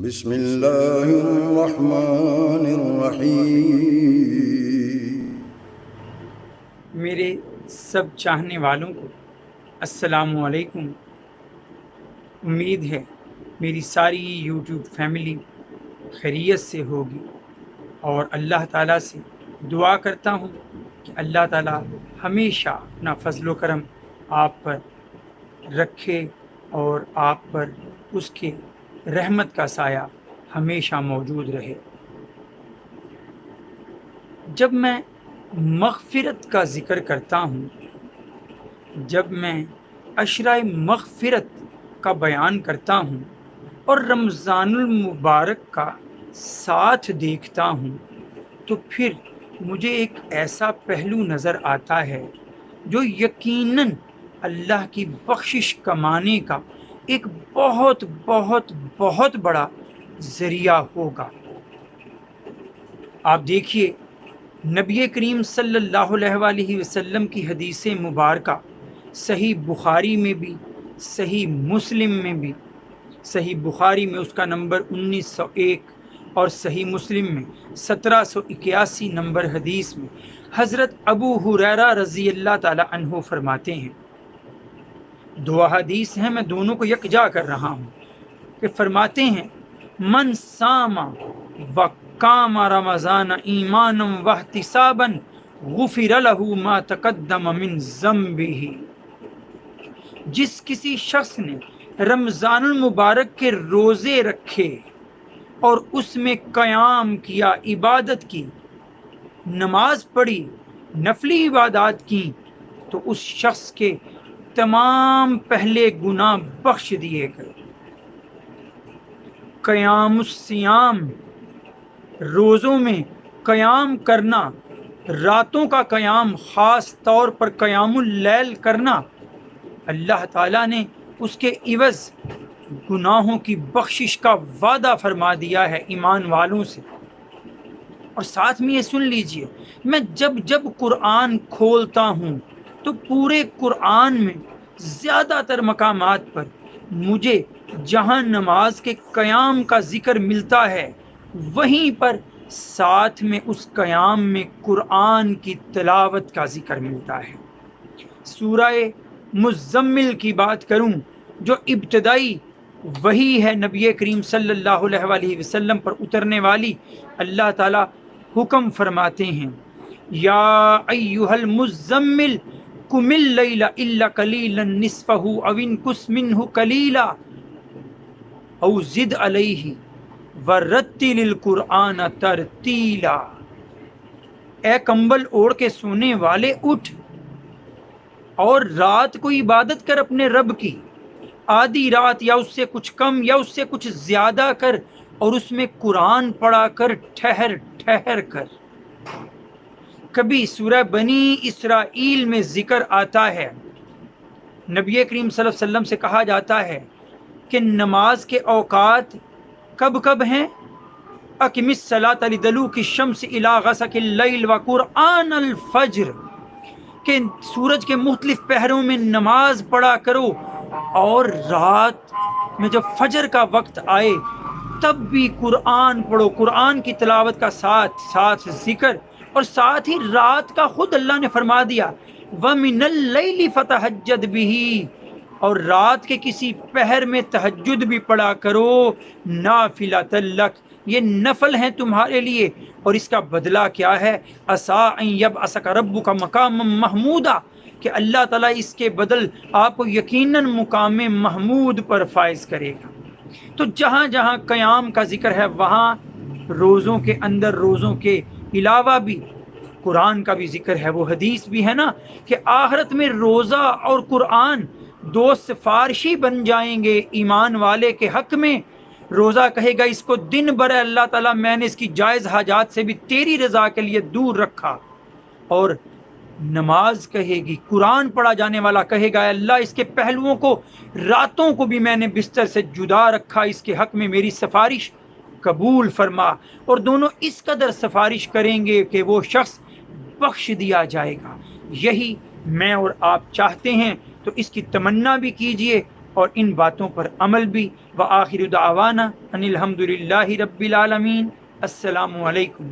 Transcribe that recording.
بسم اللہ الرحمن الرحیم۔ میرے سب چاہنے والوں کو السلام علیکم۔ امید ہے میری ساری یوٹیوب فیملی خیریت سے ہوگی، اور اللہ تعالیٰ سے دعا کرتا ہوں کہ اللہ تعالیٰ ہمیشہ اپنا فضل و کرم آپ پر رکھے اور آپ پر اس کے رحمت کا سایہ ہمیشہ موجود رہے۔ جب میں مغفرت کا ذکر کرتا ہوں، جب میں عشرۂ مغفرت کا بیان کرتا ہوں اور رمضان المبارک کا ساتھ دیکھتا ہوں، تو پھر مجھے ایک ایسا پہلو نظر آتا ہے جو یقیناً اللہ کی بخشش کمانے کا ایک بہت بہت بہت بڑا ذریعہ ہوگا۔ آپ دیکھیے، نبی کریم صلی اللہ علیہ وآلہ وسلم کی حدیث مبارکہ صحیح بخاری میں بھی، صحیح مسلم میں بھی، صحیح بخاری میں اس کا نمبر 1901 اور صحیح مسلم میں 1781 نمبر حدیث میں حضرت ابو ہریرہ رضی اللہ تعالی عنہ فرماتے ہیں، دو حدیث ہیں، میں دونوں کو یکجا کر رہا ہوں، کہ فرماتے ہیں من صام وقام رمضان ایمانا واحتسابا غفر له ما تقدم من ذنبه۔ جس کسی شخص نے رمضان المبارک کے روزے رکھے اور اس میں قیام کیا، عبادت کی، نماز پڑھی، نفلی عبادات کی، تو اس شخص کے تمام پہلے گناہ بخش دیے گئے۔ قیام الصیام، روزوں میں قیام کرنا، راتوں کا قیام، خاص طور پر قیام اللیل کرنا، اللہ تعالیٰ نے اس کے عوض گناہوں کی بخشش کا وعدہ فرما دیا ہے ایمان والوں سے۔ اور ساتھ میں یہ سن لیجئے، میں جب قرآن کھولتا ہوں تو پورے قرآن میں زیادہ تر مقامات پر مجھے جہاں نماز کے قیام کا ذکر ملتا ہے، وہیں پر ساتھ میں اس قیام میں قرآن کی تلاوت کا ذکر ملتا ہے۔ سورہ مزمل کی بات کروں، جو ابتدائی وحی ہے نبی کریم صلی اللہ علیہ وآلہ وسلم پر اترنے والی، اللہ تعالیٰ حکم فرماتے ہیں، یا ایھا المزمل قم اللیل الا قلیلا نصفہ او انقص منہ قلیلا او زد علیہ ورتل القرآن ترتیلا۔ اے کمبل اوڑھ کے سونے والے، اٹھ اور رات کو عبادت کر اپنے رب کی، آدھی رات یا اس سے کچھ کم یا اس سے کچھ زیادہ کر، اور اس میں قرآن پڑھا کر ٹھہر ٹھہر کر۔ کبھی سورہ بنی اسرائیل میں ذکر آتا ہے، نبی کریم صلی اللہ علیہ وسلم سے کہا جاتا ہے کہ نماز کے اوقات کب کب ہیں؟ اقم الصلاۃ لدلوک الشمس الی غسق اللیل وقرآن الفجر، کہ سورج کے مختلف پہروں میں نماز پڑھا کرو، اور رات میں جب فجر کا وقت آئے تب بھی قرآن پڑھو، قرآن کی تلاوت کا ساتھ ساتھ ذکر، اور ساتھ ہی رات کا خود اللہ نے فرما دیا وَمِنَ اللَّيْلِ فَتَهَجَّدْ بِهِ، اور رات کے کسی پہر میں تہجد بھی پڑھا کرو، نافلۃ لک، یہ نفل ہیں تمہارے لیے، اور اس کا بدلہ کیا ہے؟ عسیٰ ان یبعثک ربک مقاما محمودا، کہ اللہ تعالیٰ اس کے بدل آپ کو یقیناً مقام محمود پر فائز کرے گا۔ تو جہاں جہاں قیام کا ذکر ہے، وہاں روزوں کے اندر، روزوں کے علاوہ بھی قرآن کا بھی ذکر ہے۔ وہ حدیث بھی ہے نا کہ آخرت میں روزہ اور قرآن دو سفارشی بن جائیں گے ایمان والے کے حق میں۔ روزہ کہے گا اس کو دن بھر اللہ تعالیٰ میں نے اس کی جائز حاجات سے بھی تیری رضا کے لیے دور رکھا، اور نماز کہے گی، قرآن پڑھا جانے والا کہے گا اللہ اس کے پہلوؤں کو، راتوں کو بھی میں نے بستر سے جدا رکھا، اس کے حق میں میری سفارش قبول فرما، اور دونوں اس قدر سفارش کریں گے کہ وہ شخص بخش دیا جائے گا۔ یہی میں اور آپ چاہتے ہیں، تو اس کی تمنا بھی کیجئے اور ان باتوں پر عمل بھی۔ وآخر دعوانا ان الحمد للہ رب العالمین۔ السلام علیکم۔